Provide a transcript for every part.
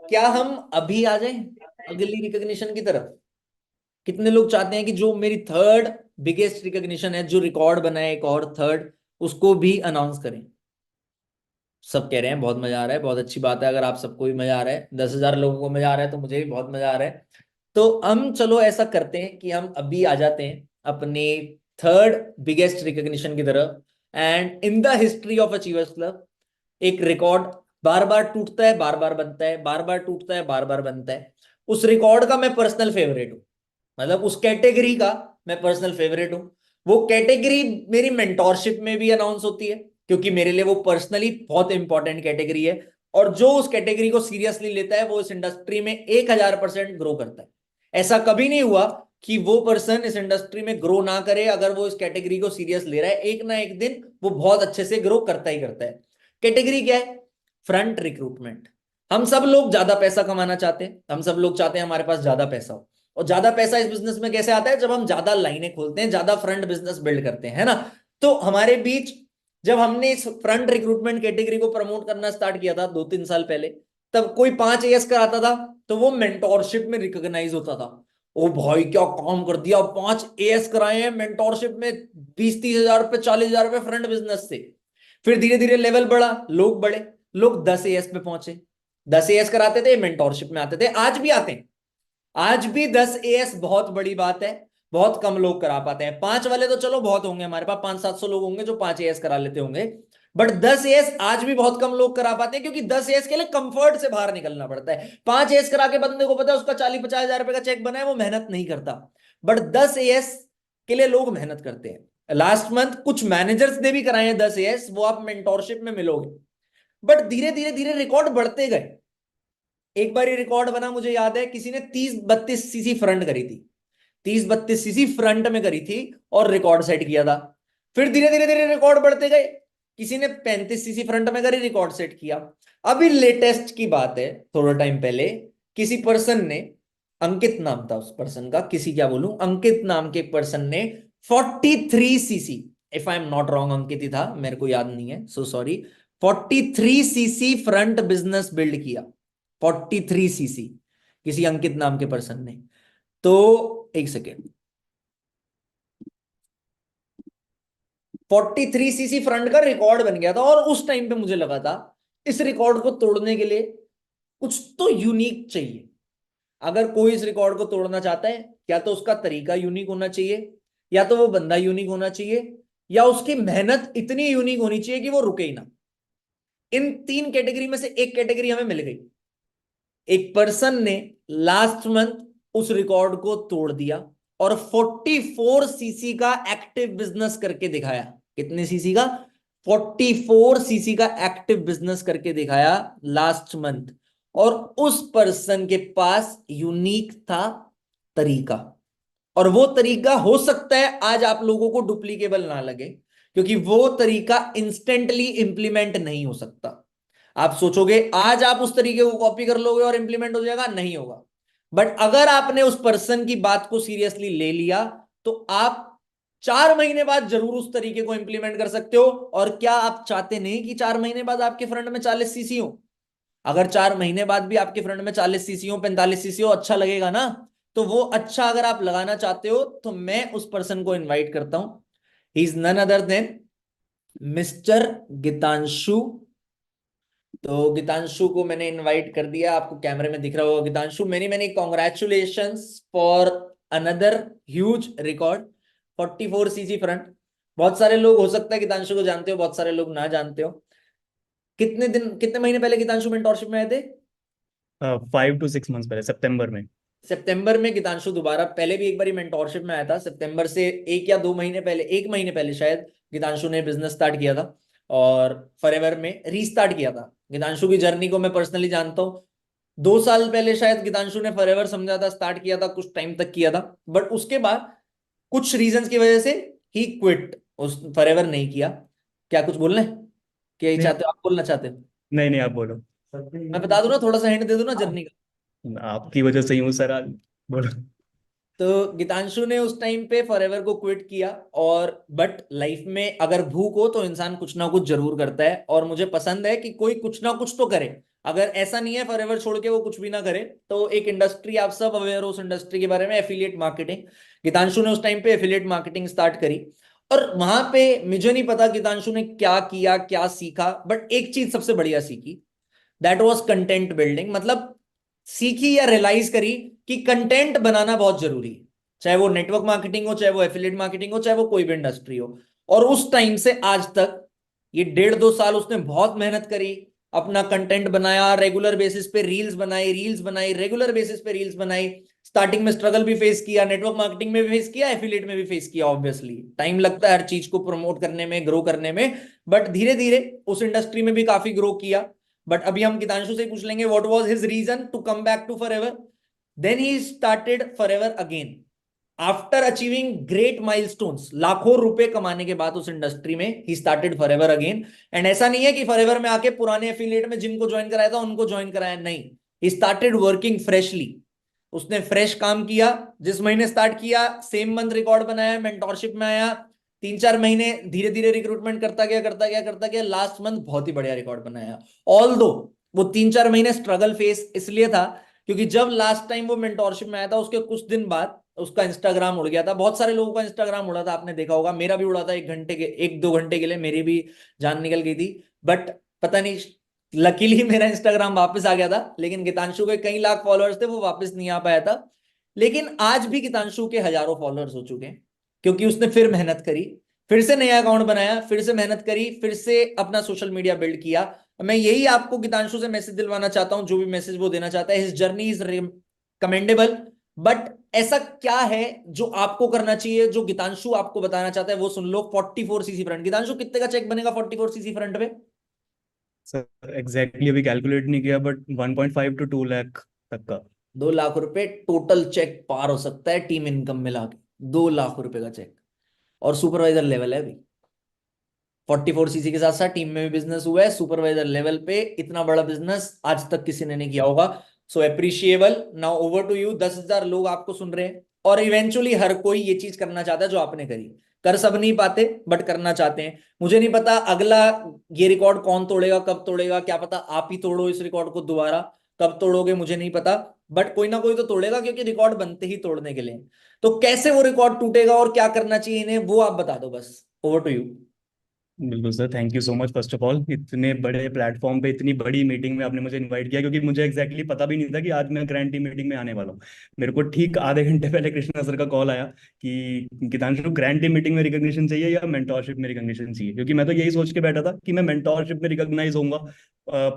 क्या हम अभी आ जाएं अगली रिकॉग्निशन की तरफ? कितने लोग चाहते हैं कि जो मेरी थर्ड बिगेस्ट रिकॉग्निशन है, जो रिकॉर्ड बना है एक और थर्ड, उसको भी अनाउंस करें? सब कह रहे हैं बहुत मजा आ रहा है, बहुत अच्छी बात है। अगर आप सबको भी मजा आ रहा है, 10,000 लोगों को मजा आ रहा है, तो मुझे भी बहुत मजा आ रहा है। तो हम चलो ऐसा करते हैं कि हम अभी आ जाते हैं अपने थर्ड बिगेस्ट रिकॉग्निशन की तरफ। And in the history of achievers club, एक रिकॉर्ड बार बार टूटता है, बार बार बनता है, बार बार टूटता है, बार बार बनता है। उस रिकॉर्ड का मैं पर्सनल फेवरेट हूं, मतलब उस कैटेगरी का मैं पर्सनल फेवरेट हूं। वो कैटेगरी मेरी मेंटोरशिप में भी अनाउंस होती है, क्योंकि मेरे लिए वो पर्सनली बहुत इंपॉर्टेंट कैटेगरी है। और जो उस कैटेगरी को सीरियसली लेता है वो इस इंडस्ट्री में 1,000% ग्रो करता है। ऐसा कभी नहीं हुआ कि वो पर्सन इस इंडस्ट्री में ग्रो ना करे। अगर वो इस कैटेगरी को सीरियस ले रहा है, एक ना एक दिन वो बहुत अच्छे से ग्रो करता ही करता है। कैटेगरी क्या है? Front recruitment. हम सब लोग ज्यादा पैसा कमाना चाहते हैं, हम सब लोग चाहते हैं हमारे पास ज्यादा पैसा हो। और ज्यादा पैसा इस बिजनेस में कैसे आता है? जब हम ज्यादा लाइनें खोलते हैं, ज्यादा फ्रंट बिजनेस बिल्ड करते हैं, है ना? तो हमारे बीच जब हमने इस फ्रंट रिक्रूटमेंट कैटेगरी को प्रमोट करना स्टार्ट किया था 2-3 साल पहले, तब कोई 5 AS कराता था तो वो मेंटोरशिप में रिकॉग्नाइज होता था। ओ भाई क्या काम कर दिया, 5 AS कराए हैं मेंटोरशिप में, 20-30 हजार रुपए, 40 हजार रुपए फ्रंट बिजनेस से। फिर धीरे धीरे लेवल बढ़ा, लोग बढ़े, लोग 10 AS पे पहुंचे। 10 AS कराते थे, मेंटोरशिप में आते थे, आज भी आते हैं। आज भी 10 AS बहुत बड़ी बात है। बहुत कम लोग करा पाते हैं। 5 वाले तो चलो बहुत होंगे, हमारे पास 500-700 लोग होंगे जो 5 AS करा लेते होंगे। बट 10 AS आज भी बहुत कम लोग करा पाते हैं, क्योंकि 10 AS के लिए कंफर्ट से बाहर निकलना पड़ता है। 5 AS करा के बंदे को पता है उसका 40-50 हजार रुपए का चेक बना है, वो मेहनत नहीं करता। बट 10 AS के लिए लोग मेहनत करते हैं। लास्ट मंथ कुछ मैनेजर्स ने भी कराए हैं 10 AS, वो आप मेंटोरशिप में मिलोगे। बट धीरे धीरे धीरे रिकॉर्ड बढ़ते गए। एक बार ये रिकॉर्ड बना, मुझे याद है, किसी ने 30-32 सीसी फ्रंट करी थी। 30-32 सीसी फ्रंट में करी थी और रिकॉर्ड सेट किया था। फिर धीरे धीरे धीरे रिकॉर्ड बढ़ते गए। किसी ने 35 सीसी फ्रंट में करी, रिकॉर्ड सेट किया। अभी लेटेस्ट की बात है, थोड़ा टाइम पहले किसी पर्सन ने, अंकित नाम था उस पर्सन का, किसी क्या बोलूं, अंकित नाम के पर्सन ने 43 CC, if I am not wrong Ankit ही था, मेरे को याद नहीं है, so sorry, 43 CC front business build किया। 43 सीसी किसी अंकित नाम के पर्सन ने। तो एक सेकेंड, 43 सीसी फ्रंट का रिकॉर्ड बन गया था। और उस टाइम पे मुझे लगा था इस रिकॉर्ड को तोड़ने के लिए कुछ तो यूनिक चाहिए। अगर कोई इस रिकॉर्ड को तोड़ना चाहता है, या तो उसका तरीका यूनिक होना चाहिए, या तो वो बंदा यूनिक होना चाहिए, या उसकी मेहनत इतनी यूनिक होनी चाहिए कि वो रुके ही ना। इन 3 कैटेगरी में से एक कैटेगरी हमें मिल गई। एक पर्सन ने लास्ट मंथ उस रिकॉर्ड को तोड़ दिया और 44 सीसी का एक्टिव बिजनेस करके दिखाया। कितने सीसी का? 44 सीसी का एक्टिव बिजनेस करके दिखाया लास्ट मंथ। और उस पर्सन के पास यूनिक था तरीका। और वो तरीका हो सकता है आज आप लोगों को डुप्लीकेबल ना लगे, क्योंकि वो तरीका इंस्टेंटली इंप्लीमेंट नहीं हो सकता। आप सोचोगे आज आप उस तरीके को कॉपी कर लोगे और इंप्लीमेंट हो जाएगा, नहीं होगा। बट अगर आपने उस पर्सन की बात को सीरियसली ले लिया, तो आप 4 महीने बाद जरूर उस तरीके को इंप्लीमेंट कर सकते हो। और क्या आप चाहते नहीं कि 4 महीने बाद आपके फ्रंट में 40 सीसी हो? अगर 4 महीने बाद भी आपके फ्रंट में 40 सीसी हो, 45 सीसी हो, अच्छा लगेगा ना? तो वो अच्छा अगर आप लगाना चाहते हो, तो मैं उस पर्सन को इनवाइट करता हूं। He is none other than mister Geetanshu. तो गीतांशु को मैंने इनवाइट कर दिया, आपको कैमरे में दिख रहा होगा। Geetanshu, many many congratulations for another huge record, 44 CC front. बहुत सारे लोग हो सकता है गीतांशु को जानते हो, बहुत सारे लोग ना जानते हो। कितने महीने पहले गीतांशु मेंटोरशिप में आए थे? 5 to 6 months पहले, सितंबर में। सितंबर में गीतांशु दोबारा, पहले भी एक बार मेंटोरशिप में आया था सितंबर से 1 या 2 महीने पहले, 1 महीने पहले शायद, गीतांशु ने बिजनेस स्टार्ट किया था और फॉरएवर में रीस्टार्ट किया था। गीतांशु की जर्नी को मैं पर्सनली जानता हूँ। 2 साल पहले शायद गीतांशु ने फॉरएवर समझा था, स्टार्ट किया था, कुछ टाइम तक किया था। बट उसके बाद कुछ रीजंस की वजह से ही क्विट, उस फॉरएवर नहीं किया। क्या कुछ बोलना है? क्या ये नहीं, चाहते हो, आप बोलना चाहते हो? नहीं, नहीं, आप बोलो। मैं बता दूं ना, थोड़ा सा हिंट दे दूं ना जर्नी का। आपकी वजह से ही हूँ सर आज। बोलो। तो गीतांशु ने उस टाइम पे फॉरएवर को क्विट किया। और बट लाइफ में अगर भूख हो तो इंसान कुछ ना कुछ जरूर करता है, और मुझे पसंद है कि कोई कुछ ना कुछ तो करे। अगर ऐसा नहीं है फॉरएवर छोड़ के वो कुछ भी ना करे, तो एक इंडस्ट्री आप सब अवेयर हो उस इंडस्ट्री के बारे में, एफिलिएट मार्केटिंग। गीतांशु ने उस टाइम पे एफिलिएट मार्केटिंग स्टार्ट करी, और वहां पे मुझे नहीं पता गीतांशु ने क्या किया क्या सीखा, बट एक चीज सबसे बढ़िया सीखी, दैट वाज कंटेंट बिल्डिंग। मतलब सीखी या रियलाइज करी कि कंटेंट बनाना बहुत जरूरी है, चाहे वो नेटवर्क मार्केटिंग हो, चाहे वो एफिलिएट मार्केटिंग हो, चाहे वो कोई भी इंडस्ट्री हो। और उस टाइम से आज तक ये 1.5-2 साल उसने बहुत मेहनत करी, अपना कंटेंट बनाया, रेगुलर बेसिस पे रील्स बनाई, रेगुलर बेसिस पे रील्स बनाई। स्टार्टिंग में स्ट्रगल भी फेस किया, नेटवर्क मार्केटिंग में भी फेस किया, एफिलिएट में भी फेस किया। ऑब्वियसली टाइम लगता है हर चीज को प्रमोट करने में, ग्रो करने में, बट धीरे धीरे उस इंडस्ट्री में भी काफी ग्रो किया। बट अभी हम गीतांशु से पूछ लेंगे what was his reason to come back to Forever. Then he started Forever again after achieving great milestones. लाखों रुपए कमाने के बाद उस इंडस्ट्री में ही स्टार्टेड फॉरएवर अगेन। एंड ऐसा नहीं है कि फॉरएवर में आके पुराने एफिलिएट में जिनको ज्वाइन कराया था उनको ज्वाइन कराया, नहीं, ही स्टार्टेड वर्किंग फ्रेशली। उसने फ्रेश काम किया, जिस महीने स्टार्ट किया सेम मंथ रिकॉर्ड बनाया, मेंटोरशिप में आया, 3-4 महीने धीरे धीरे रिक्रूटमेंट करता गया, लास्ट मंथ बहुत ही बढ़िया रिकॉर्ड बनाया। ऑल दो वो 3-4 महीने स्ट्रगल फेस इसलिए था क्योंकि जब लास्ट टाइम वो मेंटोरशिप में आया था उसके कुछ दिन बाद उसका इंस्टाग्राम उड़ गया था। बहुत सारे लोगों का इंस्टाग्राम उड़ा था, आपने देखा होगा, मेरा भी उड़ा था 1-2 घंटे के लिए, मेरी भी जान निकल गई थी। बट पता नहीं, लकीली मेरा इंस्टाग्राम वापस आ गया था, लेकिन गीतांशु के कई लाख फॉलोअर्स थे, वो वापस नहीं आ पाया था। लेकिन आज भी गीतांशु के हजारों फॉलोअर्स हो चुके हैं, क्योंकि उसने फिर मेहनत करी, फिर से नया अकाउंट बनाया, फिर से मेहनत करी, फिर से अपना सोशल मीडिया बिल्ड किया। मैं यही आपको गीतांशु से मैसेज दिलवाना चाहता हूं, जो भी मैसेज वो देना चाहता है, his journey is commendable. But ऐसा क्या है जो आपको करना चाहिए, जो गीतांशु आपको बताना चाहता है, वो सुन लो। 44 सीसी फ्रंट, गीतांशु कितने का चेक बनेगा 44 सीसी फ्रंट पे? सर एग्जैक्टली अभी कैलकुलेट नहीं किया, बट 1.5 to 2 लाख तक का। 2 लाख रुपए टोटल चेक पार हो सकता है, टीम इनकम मिला के 2 लाख रुपए का चेक। और सुपरवाइजर लेवल है अभी। 44 सीसी के साथ साथ टीम में भी बिजनेस हुआ है, सुपरवाइजर लेवल पे इतना बड़ा बिजनेस आज तक किसी ने नहीं किया होगा। So appreciable. Now over to you. 10,000 लोग आपको सुन रहे हैं, और इवेंचुअली हर कोई ये चीज करना चाहता है जो आपने करी। कर सब नहीं पाते, बट करना चाहते हैं। मुझे नहीं पता अगला ये रिकॉर्ड कौन तोड़ेगा, कब तोड़ेगा, क्या पता आप ही तोड़ो इस रिकॉर्ड को दोबारा। कब तोड़ोगे मुझे नहीं पता, बट कोई ना कोई तो तोड़ेगा, क्योंकि रिकॉर्ड बनते ही तोड़ने के लिए। तो कैसे वो रिकॉर्ड टूटेगा और क्या करना चाहिए इन्हें, वो आप बता दो बस। Over to you. बिल्कुल sir, thank you so much first of all, इतने बड़े प्लेटफॉर्म पे इतनी बड़ी मीटिंग में आपने मुझे इनवाइट किया, क्योंकि मुझे एग्जैक्टली पता भी नहीं था कि आज मैं ग्रैंड टीम मीटिंग में आने वाला हूँ। मेरे को ठीक आधे घंटे पहले कृष्णा सर का कॉल आया कि गीतांशु ग्रैंड टीम मीटिंग में रिकॉग्निशन चाहिए या मेंटोरशिप में रिकॉग्निशन चाहिए, क्योंकि मैं तो यही सोच के बैठा था कि मैं मेंटोरशिप में रिकॉग्नाइज होऊंगा,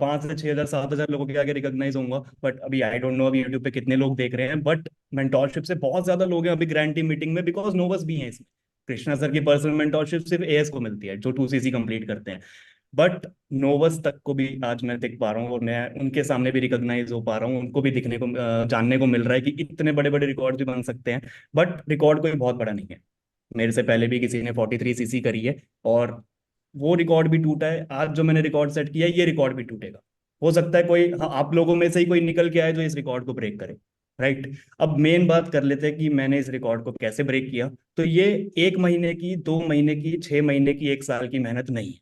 5 से 6 हजार 7 हजार लोगों के आगे रिकॉग्नाइज होऊंगा। बट अभी आई डोंट नो अभी यूट्यूब पे कितने लोग देख रहे हैं, बट मेंटोरशिप से बहुत ज्यादा लोग हैं अभी ग्रैंड टीम मीटिंग में, बिकॉज नोवस भी हैं इसमें। कृष्णा सर की पर्सनल मेंटोरशिप सिर्फ एएस को मिलती है जो 2 सीसी कंप्लीट करते हैं, बट नोवस तक को भी आज मैं देख पा रहा हूँ, और मैं उनके सामने भी रिकॉग्नाइज हो पा रहा हूँ, उनको भी दिखने को जानने को मिल रहा है कि इतने बड़े बड़े रिकॉर्ड भी बन सकते हैं। बट रिकॉर्ड कोई बहुत बड़ा नहीं है, मेरे से पहले भी किसी ने 43 सीसी करी है, और वो रिकॉर्ड भी टूटा है। आज जो मैंने रिकॉर्ड सेट किया है ये रिकॉर्ड भी टूटेगा। हो सकता है कोई, हाँ, आप लोगों में से ही कोई निकल के आए जो इस रिकॉर्ड को ब्रेक करे। राइट। अब मेन बात कर लेते हैं कि मैंने इस रिकॉर्ड को कैसे ब्रेक किया। तो ये 1 महीने की, 2 महीने की, 6 महीने की, 1 साल की मेहनत नहीं है।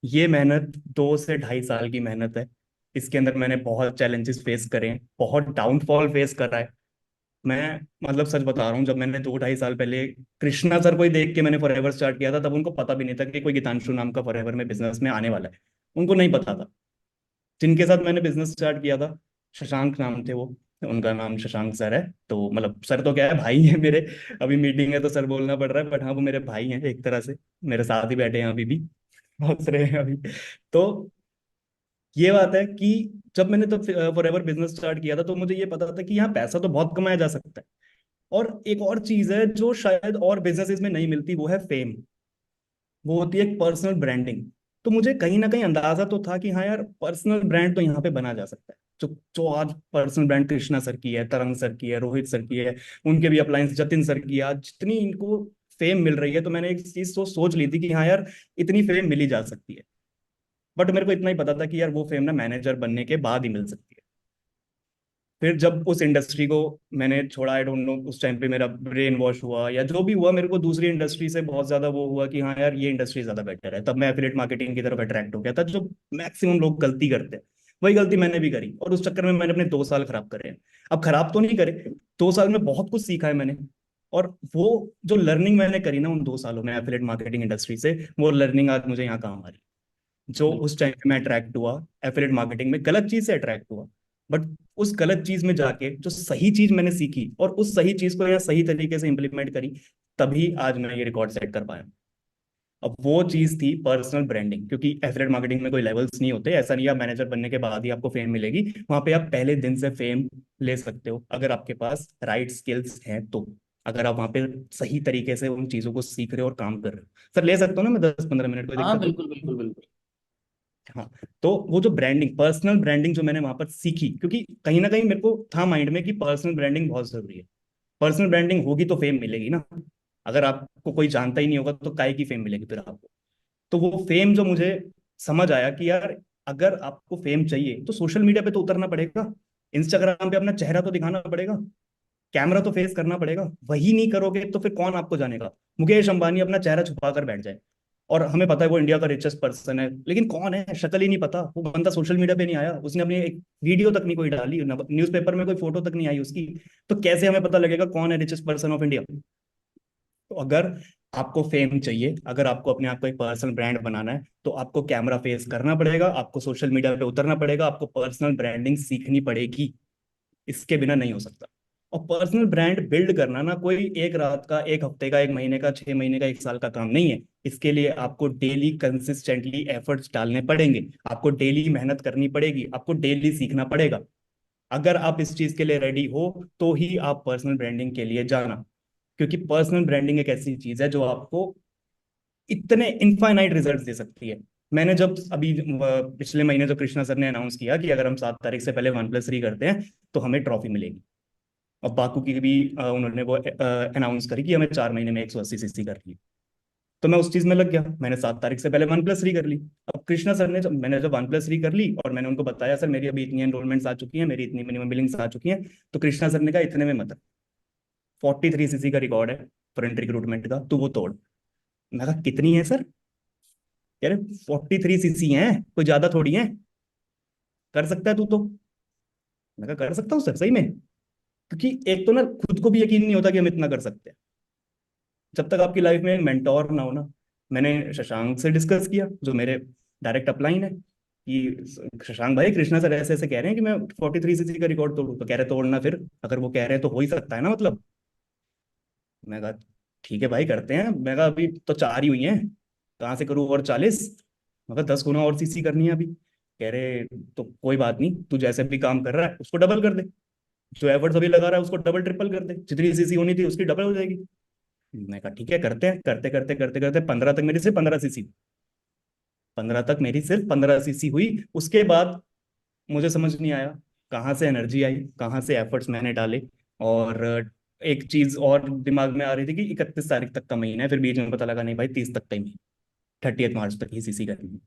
ये मेहनत 2 से ढाई साल की मेहनत है। इसके अंदर मैंने बहुत चैलेंजेस फेस करे हैं, बहुत डाउनफॉल फेस करा है। मैं मतलब सच बता रहा हूँ, जब मैंने 2 ढाई साल पहले कृष्णा सर को ही देख के मैंने फॉरएवर स्टार्ट किया था, तब उनको पता भी नहीं था कि कोई गीतांशु नाम का फॉरएवर में बिजनेस में आने वाला है। उनको नहीं पता था। जिनके साथ मैंने बिजनेस स्टार्ट किया था, शशांक नाम थे वो, उनका नाम शशांक सर है, तो मतलब सर तो क्या है, भाई है मेरे। अभी मीटिंग है तो सर बोलना पड़ रहा है, बट हाँ वो मेरे भाई हैं एक तरह से, मेरे साथ ही बैठे हैं अभी भी, हंस रहे हैं अभी। तो ये बात है कि जब मैंने तो फॉरएवर बिजनेस स्टार्ट किया था, तो मुझे ये पता था कि यहाँ पैसा तो बहुत कमाया जा सकता है। और एक और चीज है जो शायद और बिजनेसेस में नहीं मिलती, वो है फेम। वो होती है एक पर्सनल ब्रांडिंग। तो मुझे कहीं ना कहीं अंदाजा तो था कि हाँ यार, पर्सनल ब्रांड तो यहाँ पे बना जा सकता है। जो जो आज पर्सनल ब्रांड कृष्णा सर की है, तरंग सर की है, रोहित सर की है, उनके भी अप्लायंस जतिन सर की है, आज जितनी इनको फेम मिल रही है, तो मैंने एक चीज तो सोच ली थी कि हाँ यार, इतनी फेम मिली जा सकती है। बट मेरे को इतना ही पता था कि यार वो फेम ना मैनेजर बनने के बाद ही मिल सकती है। फिर जब उस इंडस्ट्री को मैंने छोड़ा, आई डोंट नो उस टाइम पे मेरा ब्रेन वॉश हुआ या जो भी हुआ, मेरे को दूसरी इंडस्ट्री से बहुत ज्यादा वो हुआ कि हाँ यार ये इंडस्ट्री ज्यादा बेटर है, तब मैं एफिलिएट मार्केटिंग की तरफ अट्रैक्ट हो गया था, जो मैक्सिमम लोग गलती करते हैं। वही गलती मैंने भी करी और उस चक्कर में मैंने अपने 2 साल खराब करे हैं। अब खराब तो नहीं करे, 2 साल में बहुत कुछ सीखा है मैंने। और वो जो लर्निंग मैंने करी ना उन 2 सालों में एफिलिएट मार्केटिंग इंडस्ट्री से, वो लर्निंग आज मुझे यहाँ काम आ रही है। जो उस टाइम पे मैं अट्रैक्ट हुआ एफिलिएट मार्केटिंग में, गलत चीज से अट्रैक्ट हुआ, बट उस गलत चीज में जाके जो सही चीज मैंने सीखी और उस सही चीज को यहाँ सही तरीके से इंप्लीमेंट करी, तभी आज मैं ये रिकॉर्ड सेट कर पाया। अब वो चीज थी पर्सनल ब्रांडिंग, क्योंकि एफिलिएट मार्केटिंग में कोई लेवल्स नहीं होते। ऐसा नहीं है आप मैनेजर बनने के बाद ही आपको फेम मिलेगी, वहां पे आप पहले दिन से फेम ले सकते हो अगर आपके पास राइट स्किल्स हैं तो। अगर आप वहां पे सही तरीके से उन चीजों को सीख रहे हो और काम कर रहे हो। सर ले सकता हूँ ना मैं 10-15 मिनट, कोई हाँ दिक्कत नहीं। बिल्कुल बिल्कुल बिल्कुल। हाँ। तो वो जो ब्रांडिंग, पर्सनल ब्रांडिंग जो मैंने वहां पर सीखी, क्योंकि कहीं ना कहीं मेरे को था माइंड में कि पर्सनल ब्रांडिंग बहुत जरूरी है। पर्सनल ब्रांडिंग होगी तो फेम मिलेगी ना। अगर आपको कोई जानता ही नहीं होगा तो काय की फेम मिलेगी फिर आपको। तो वो फेम जो मुझे समझ आया कि यार अगर आपको फेम चाहिए तो सोशल मीडिया पे तो उतरना पड़ेगा, इंस्टाग्राम पे अपना चेहरा तो दिखाना पड़ेगा, कैमरा तो फेस करना पड़ेगा। वही नहीं करोगे तो फिर कौन आपको जानेगा। मुकेश अंबानी अपना चेहरा छुपा कर बैठ जाए और हमें पता है वो इंडिया का रिचेस्ट पर्सन है, लेकिन कौन है शक्ल ही नहीं पता। वो बंदा सोशल मीडिया पे नहीं आया, उसने अपनी एक वीडियो तक नहीं कोई डाली, न्यूज़पेपर में कोई फोटो तक नहीं आई उसकी। तो कैसे हमें पता लगेगा कौन है रिचेस्ट पर्सन ऑफ इंडिया। तो अगर आपको फेम चाहिए, अगर आपको अपने आप को एक पर्सनल ब्रांड बनाना है, तो आपको कैमरा फेस करना पड़ेगा, आपको सोशल मीडिया पे उतरना पड़ेगा, आपको पर्सनल ब्रांडिंग सीखनी पड़ेगी। इसके बिना नहीं हो सकता। और पर्सनल ब्रांड बिल्ड करना ना कोई एक रात का, एक हफ्ते का, एक महीने का, 6 महीने का, 1 साल का काम नहीं है। इसके लिए आपको डेली कंसिस्टेंटली एफर्ट्स डालने पड़ेंगे, आपको डेली मेहनत करनी पड़ेगी, आपको डेली सीखना पड़ेगा। अगर आप इस चीज के लिए रेडी हो तो ही आप पर्सनल ब्रांडिंग के लिए जाना। क्योंकि पर्सनल ब्रांडिंग एक ऐसी चीज है जो आपको इतने इनफाइनाइट रिजल्ट्स दे सकती है। मैंने जब अभी पिछले महीने जो कृष्णा सर ने अनाउंस किया कि अगर हम 7 तारीख से पहले 1+3 करते हैं तो हमें ट्रॉफी मिलेगी। और बाकू की भी उन्होंने वो अनाउंस करी कि हमें 4 महीने में 180 सीसी करनी है। तो मैं उस चीज में लग गया, मैंने 7 तारीख से पहले 1+3 कर ली। अब कृष्णा सर ने, जब मैंने जब 1+3 कर ली और मैंने उनको बताया सर मेरी अभी इतनी एनरोलमेंट्स आ चुकी हैं, मेरी इतनी मिनिमम बिलिंग्स आ चुकी हैं, तो कृष्णा सर ने कहा इतने में मत, 43 सीसी का रिकॉर्ड है फ्रंट रिक्रूटमेंट का, तू वो तोड़। मैं कहा कितनी है सर? कह रहे 43 सीसी है, कोई ज्यादा थोड़ी है, कर सकता है तू तो। मैं कहा कर सकता हूँ सर सही में। क्योंकि एक तो ना खुद को भी यकीन नहीं होता कि हम इतना कर सकते हैं जब तक आपकी लाइफ में एक मेंटोर ना हो ना। मैंने शशांक से डिस्कस किया जो मेरे डायरेक्ट अपलाइन है कि शशांक भाई कृष्णा सर ऐसे ऐसे कह रहे हैं कि मैं 43 सीसी का रिकॉर्ड तोड़ू, तो कह रहे तोड़ना फिर, अगर वो कह रहे हैं तो हो ही सकता है ना मतलब। मैं कहा ठीक है भाई करते हैं। मैं कहा अभी तो 4 ही हुई हैं, कहाँ से करूँ और 40। मैं कहा 10 गुना और सीसी करनी है अभी। कह रहे तो कोई बात नहीं, तू जैसे भी काम कर रहा है उसको डबल कर दे, जो एफर्ट्स अभी लगा रहा है उसको डबल ट्रिपल कर दे, जितनी सीसी होनी थी उसकी डबल हो जाएगी। मैं कहा ठीक है करते हैं। करते करते करते करते 15 तक मेरी सिर्फ 15 सीसी, 15 तक मेरी सिर्फ 15 सीसी हुई। उसके बाद मुझे समझ नहीं आया कहाँ से एनर्जी आई, कहाँ से एफर्ट्स मैंने डाले। और एक चीज और दिमाग में आ रही थी कि 31 तारीख तक का महीना है, फिर बीच में पता लगा नहीं भाई 30 तक का ही महीना, 30 मार्च तक ही सीसी करनी है।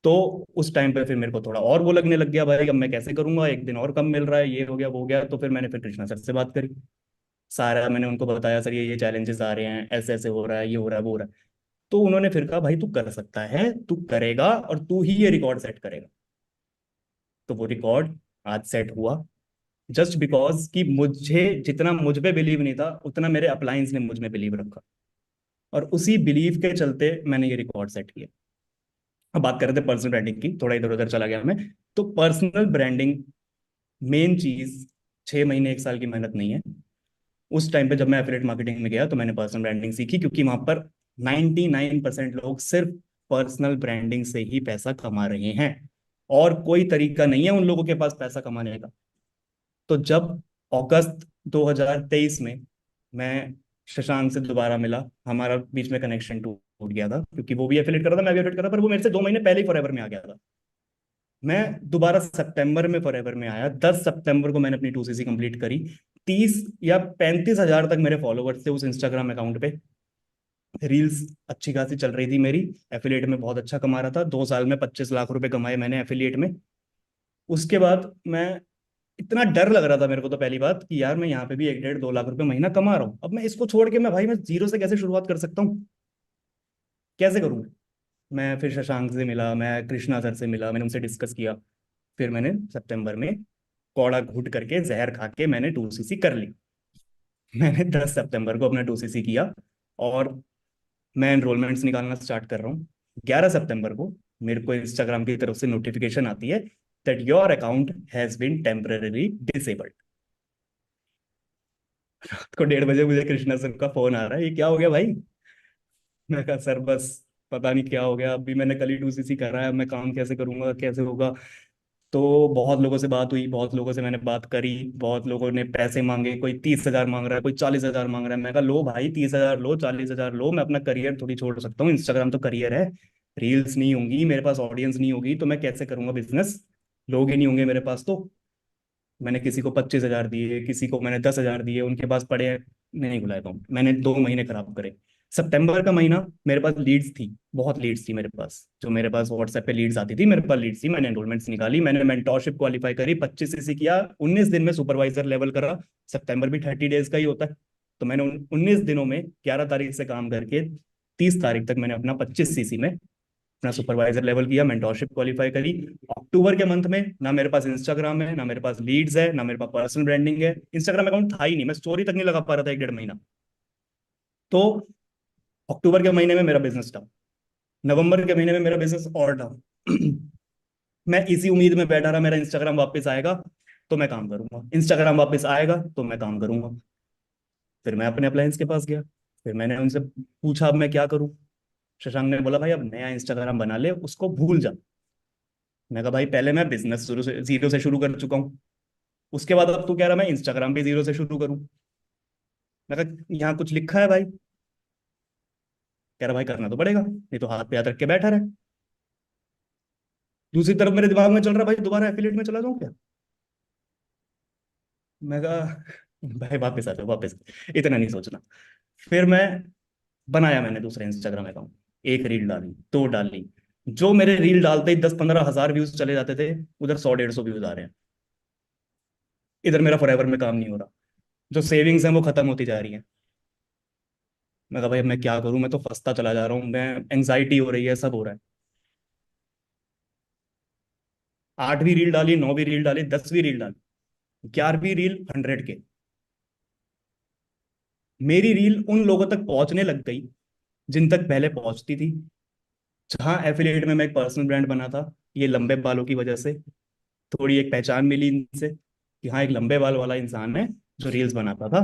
तो उस टाइम पे फिर मेरे को थोड़ा और वो लगने लग गया भाई अब मैं कैसे करूंगा, एक दिन और कम मिल रहा है, ये हो गया वो हो गया। तो फिर मैंने फिर कृष्णा सर से बात करी, सारा मैंने उनको बताया सर ये चैलेंजेस आ रहे हैं, ऐसे ऐसे हो रहा है, ये हो रहा है वो हो रहा है। तो उन्होंने फिर कहा भाई तू कर सकता है, तू करेगा और तू ही ये रिकॉर्ड सेट करेगा। तो वो रिकॉर्ड आज सेट हुआ जस्ट बिकॉज कि मुझे जितना मुझ पे बिलीव नहीं था उतना मेरे अपलायंस ने मुझ में बिलीव रखा, और उसी बिलीव के चलते मैंने ये रिकॉर्ड सेट किया। अब बात कर रहे थे पर्सनल ब्रांडिंग की, थोड़ा इधर उधर चला गया मैं। तो पर्सनल ब्रांडिंग मेन चीज 6 महीने 1 साल की मेहनत नहीं है। उस टाइम पे जब मैं एफिलिएट मार्केटिंग में गया तो मैंने पर्सनल ब्रांडिंग सीखी, क्योंकि वहां पर 99% लोग सिर्फ पर्सनल ब्रांडिंग से ही पैसा कमा रहे हैं, और कोई तरीका नहीं है उन लोगों के पास पैसा कमाने का। तो जब अगस्त 2023 में मैं शशांक से दोबारा मिला, हमारा बीच में कनेक्शन टूट गया था, क्योंकि वो भी एफिलिएट कर रहा था, मैं भी एफिलिएट कर रहा था, पर वो मेरे से 2 महीने पहले ही फॉरएवर में आ गया था। मैं दोबारा सितंबर में फॉरएवर में आया, 10 सितंबर को मैंने अपनी 2 सीसी कंप्लीट करी। 30 या 35 हजार तक मेरे फॉलोवर्स थे उस इंस्टाग्राम अकाउंट पे। रील्स अच्छी खासी चल रही थी मेरी, एफिलिएट में बहुत अच्छा कमा रहा था, 2 साल में 25 लाख रुपए कमाए मैंने एफिलिएट में। उसके बाद मैं, इतना डर लग रहा था मेरे को तो पहली बात कि यार मैं यहाँ पे भी 1-1.5-2 लाख रुपए महीना कमा रहा हूँ, अब मैं इसको छोड़ के मैं जीरो से कैसे शुरुआत कर सकता हूँ, कैसे करूँ। मैं फिर शशांक से मिला, मैं कृष्णा सर से मिला, मैंने उनसे डिस्कस किया। फिर मैंने सितंबर में कौड़ा घूट करके जहर खा के मैंने 2cc कर ली। मैंने 10 सितंबर को अपना 2cc किया, और मैं एनरोलमेंट्स निकालना स्टार्ट कर रहा हूँ। 11 सितंबर को मेरे को इंस्टाग्राम की तरफ से नोटिफिकेशन आती है that your account has been temporary disabled. रात को 1:30 बजे मुझे कृष्णा सर का फोन आ रहा है, ये क्या हो गया भाई? मैं कहा सर बस पता नहीं क्या हो गया, अभी मैंने कल ही 2cc करा है, मैं काम कैसे करूंगा, कैसे होगा। तो बहुत लोगों से बात हुई, बहुत लोगों से मैंने बात करी, बहुत लोगों ने पैसे मांगे, कोई 30,000 मांग रहा है, कोई 40,000 मांग रहा है। मैं कहा लो भाई, 30,000 लो, 40,000 लो, मैं अपना करियर थोड़ी छोड़ सकता हूँ, इंस्टाग्राम तो करियर है। रील्स नहीं होंगी, मेरे पास ऑडियंस नहीं होगी, तो मैं कैसे करूंगा बिजनेस? लोग ही नहीं होंगे मेरे पास तो। मैंने किसी को 25,000 दिए, किसी को मैंने 10,000 दिए, उनके पास पड़े हैं, नहीं खुला अकाउंट। मैंने 2 महीने खराब करे। सितंबर का महीना मेरे पास लीड्स थी, बहुत लीड्स थी मेरे पास, जो मेरे पास व्हाट्सएप पे लीड्स आती थी, मेरे पास लीड्स थी। मैंने एनरोलमेंट्स निकाली, मैंने मेंटोरशिप क्वालिफाई करी, 25cc किया, 19 दिन में सुपरवाइजर लेवल करा। सितंबर भी 30 डेज का ही होता है। तो मैंने 19 दिनों में 11 तारीख से काम करके 30 तारीख तक मैंने अपना 25cc में अपना सुपरवाइजर लेवल किया, मेंटोरशिप क्वालिफाई करी। अक्टूबर के मंथ में ना मेरे पास इंस्टाग्राम है, ना मेरे पास लीड्स है, ना मेरे पास पर्सनल ब्रांडिंग है, इंस्टाग्राम अकाउंट था ही नहीं, मैं स्टोरी तक नहीं लगा पा रहा था 1 1.5 महीना। तो अक्टूबर के महीने में मेरा बिजनेस डाउन, नवंबर के महीने में मेरा बिजनेस और डाउन। मैं इसी उम्मीद में बैठा रहा मेरा इंस्टाग्राम वापस आएगा तो मैं काम करूंगा, इंस्टाग्राम वापस आएगा तो मैं काम करूंगा। फिर मैं अपने अप्लायंस के पास गया, फिर मैंने उनसे पूछा अब मैं क्या करूं। शशांक ने बोला भाई अब नया इंस्टाग्राम बना ले, उसको भूल जा। मैं कहा भाई पहले मैं बिजनेस शुरू से जीरो से शुरू कर चुका हूँ, उसके बाद अब तू कह रहा मैं इंस्टाग्राम भी जीरो से शुरू करूँ। मैं कहा यहाँ कुछ लिखा है भाई? कह रहा भाई करना तो पड़ेगा, नहीं तो हाथ पे हाथ रख के बैठा रहे। दूसरी तरफ मेरे दिमाग में चल रहा भाई दोबारा एफिलिएट में चला जाऊं क्या? मैं कहा भाई वापस आ जाओ वापस, इतना नहीं सोचना। फिर मैं बनाया, मैंने दूसरा इंस्टाग्राम अकाउंट, एक रील डाली, दो डाली। जो मेरे रील डालते ही 10 15 हज़ार व्यूज चले जाते थे, उधर 100 150 व्यूज आ रहे हैं। इधर मेरा फॉरएवर में काम नहीं हो रहा, जो सेविंग्स हैं वो खत्म होती जा रही हैं। मैं कहा भाई अब मैं क्या करूं, मैं तो फंसता चला जा रहा हूँ, मैं एंग्जाइटी हो रही है, सब हो रहा है। 8वीं रील डाली, 9वीं रील डाली, 10वीं रील डाली, 11वीं रील 100 के। मेरी रील उन लोगों तक पहुंचने लग गई जिन तक पहले पहुंचती थी। जहां एफिलिएट में मैं एक पर्सनल ब्रांड बना था, ये लंबे बालों की वजह से थोड़ी एक पहचान मिली इनसे कि हाँ एक लंबे बाल वाला इंसान है जो रील्स बनाता था,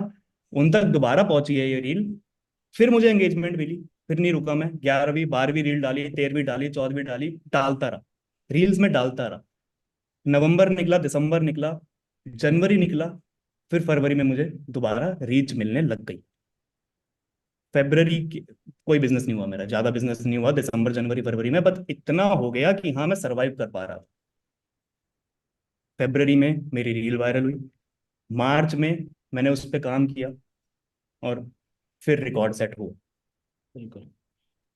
उन तक दोबारा पहुंची है ये रील। फिर मुझे एंगेजमेंट मिली, फिर नहीं रुका मैं, 11वीं 12वीं रील डाली, 13वीं डाली, 14वीं डाली, डालता रहा, रील्स में डालता रहा। नवंबर निकला, दिसंबर निकला, जनवरी निकला, फिर फरवरी में मुझे दोबारा रीच मिलने लग गई। कोई बिजनेस नहीं हुआ मेरा, ज्यादा बिजनेस नहीं हुआ दिसंबर जनवरी फरवरी में, बट इतना हो गया कि हाँ मैं सरवाइव कर पा रहा था। फरवरी में मेरी रील वायरल हुई, मार्च में मैंने उस पर काम किया, और फिर रिकॉर्ड सेट हुआ। बिल्कुल।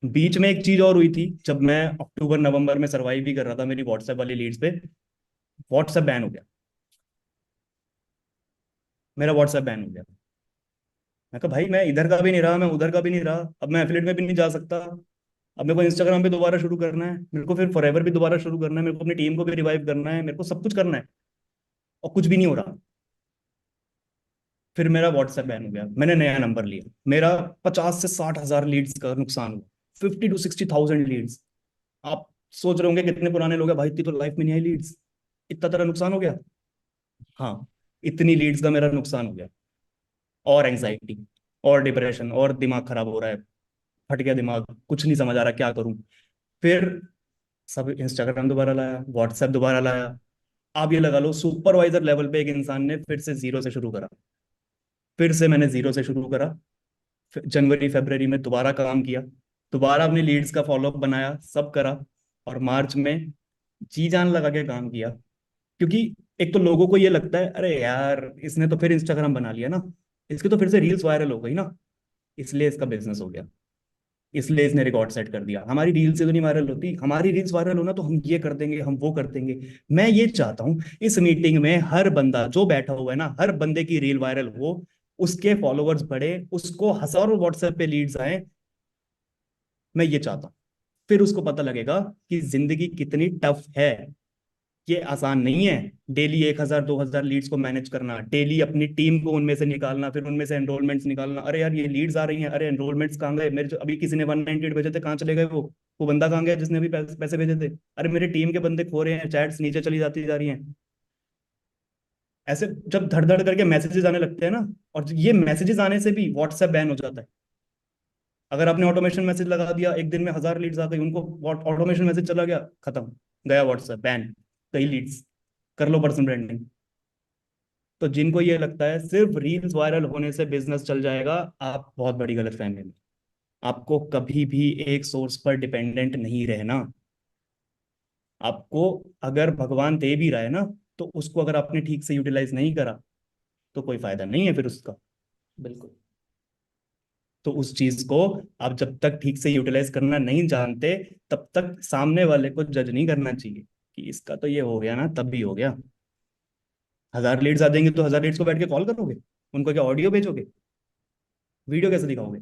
बीच में एक चीज और हुई थी, जब मैं अक्टूबर नवंबर में सरवाइव भी कर रहा था मेरी व्हाट्सएप वाली लीड्स पे, व्हाट्सएप बैन हो गया, मेरा व्हाट्सएप बैन हो गया। मैं कहा भाई मैं इधर का भी नहीं रहा, मैं उधर का भी नहीं रहा, अब मैं एफिलेट में भी नहीं जा सकता। अब मेरे को इंस्टाग्राम पे दोबारा शुरू करना है, मेरे को फिर फॉरएवर भी दोबारा शुरू करना है, मेरे को अपनी टीम को भी रिवाइव करना है, मेरे को सब कुछ करना है, और कुछ भी नहीं हो रहा। फिर मेरा व्हाट्सएप बैन हो गया, मैंने नया नंबर लिया, मेरा 50 से 60 हज़ार लीड्स का नुकसान हुआ, 50 to 60 थाउजेंड लीड्स। आप सोच रहे होंगे कितने पुराने लोग हैं भाई, इतनी तो लाइफ में नहीं आई लीड्स, इतना तरह नुकसान हो गया। हाँ, इतनी लीड्स का मेरा नुकसान हो गया, और एंजाइटी, और डिप्रेशन, और दिमाग खराब हो रहा है, फट गया दिमाग, कुछ नहीं समझ आ रहा क्या करूं। फिर सब इंस्टाग्राम दोबारा लाया, व्हाट्सएप दोबारा लाया। आप ये लगा लो सुपरवाइजर लेवल पे एक इंसान ने फिर से जीरो से शुरू करा, फिर से मैंने जीरो से शुरू करा। जनवरी फरवरी में दोबारा काम किया, दोबारा अपने लीड्स का फॉलोअप बनाया, सब करा, और मार्च में जी जान लगा के काम किया। क्योंकि एक तो लोगों को ये लगता है अरे यार इसने तो फिर इंस्टाग्राम बना लिया ना, इसकी तो फिर से रील्स वायरल हो गई ना, इसलिए इसका बिजनेस हो गया, इसलिए इसने रिकॉर्ड सेट कर दिया। हमारी रील से तो नहीं वायरल होती, हमारी रील्स वायरल होना तो हम ये कर देंगे, हम वो कर देंगे। मैं ये चाहता हूँ इस मीटिंग में हर बंदा जो बैठा हुआ है ना, हर बंदे की रील वायरल हो, उसके फॉलोअर्स बढ़े, उसको हजारों व्हाट्सएप पे लीड्स आए। मैं ये चाहता हूँ, फिर उसको पता लगेगा कि जिंदगी कितनी टफ है। ये आसान नहीं है। डेली 1,000 2,000 लीड्स को मैनेज करना, डेली अपनी टीम को उनमें से निकालना, फिर उनमें से एनरोलमेंट्स निकालना। अरे यार ये लीड्स आ रही हैं, अरे एनरोलमेंट्स कहाँ गए मेरे? जो अभी किसी ने 198 भेजे थे, कहाँ चले गए वो बंदा कहाँ गया जिसने अभी पैसे भेजे थे? अरे मेरे टीम के बंदे खो रहे हैं, चैट्स नीचे चली जाती जा रही हैं। ऐसे जब धड़ धड़ करके मैसेजेस आने लगते हैं ना, और ये मैसेजेस आने से भी व्हाट्सएप बैन हो जाता है। अगर आपने ऑटोमेशन मैसेज लगा दिया, एक दिन में 1,000 लीड्स आ गई, उनको ऑटोमेशन मैसेज चला गया, खत्म, गया व्हाट्सएप बैन, कई लीड्स, कर लो पर्सनल ब्रांडिंग। तो जिनको ये लगता है सिर्फ रील्स वायरल होने से बिजनेस चल जाएगा, आप बहुत बड़ी गलतफहमी में। आपको कभी भी एक सोर्स पर डिपेंडेंट नहीं रहना। आपको अगर भगवान दे भी रहा है ना, तो उसको अगर आपने ठीक से यूटिलाइज नहीं करा तो कोई फायदा नहीं है फिर उसका। बिल्कुल। तो उस चीज को आप जब तक ठीक से यूटिलाइज करना नहीं जानते, तब तक सामने वाले को जज नहीं करना चाहिए कि इसका तो ये हो गया ना, तब भी हो गया। 1,000 लीड्स आ जाएंगे तो 1,000 लीड्स को बैठ के कॉल करोगे? उनको क्या ऑडियो भेजोगे? वीडियो कैसे दिखाओगे?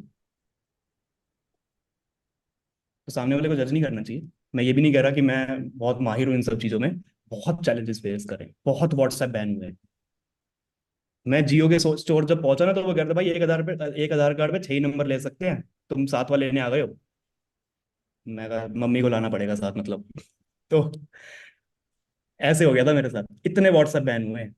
तो सामने वाले को जज नहीं करना चाहिए। मैं ये भी नहीं कह रहा कि मैं बहुत माहिर हूँ इन सब चीजों में। बहुत चैलेंजेस फेस करें, बहुत व्हाट्सएप बैन हुए। मैं जियो के स्टोर जब पहुंचा ना, तो वो कह रहे थे भाई 1,000 पे, एक आधार कार्ड पे 6 ही नंबर ले सकते हैं, तुम सात वाले लेने आ गए हो। मैं कहा मम्मी को लाना पड़ेगा साथ मतलब। तो ऐसे हो गया था मेरे साथ, इतने व्हाट्सएप बैन हुए हैं।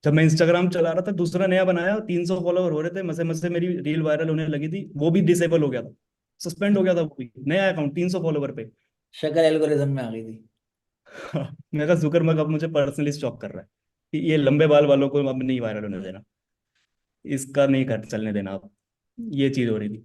जब मैं इंस्टाग्राम चला रहा था, दूसरा नया बनाया, 300 फॉलोवर हो रहे थे, मसे मसे मेरी रील वायरल होने लगी थी, वो भी डिसेबल हो गया था, सस्पेंड हो गया था वो भी, नया अकाउंट 300 फॉलोवर पे। शक्ल एल्गोरिज्म में आ गई थी। मैं कहा जुकरबर्ग अब मुझे पर्सनली स्टॉक कर रहा है कि ये लंबे बाल वालों को अब नहीं वायरल होने देना, इसका नहीं कर चलने देना अब। ये चीज हो रही थी,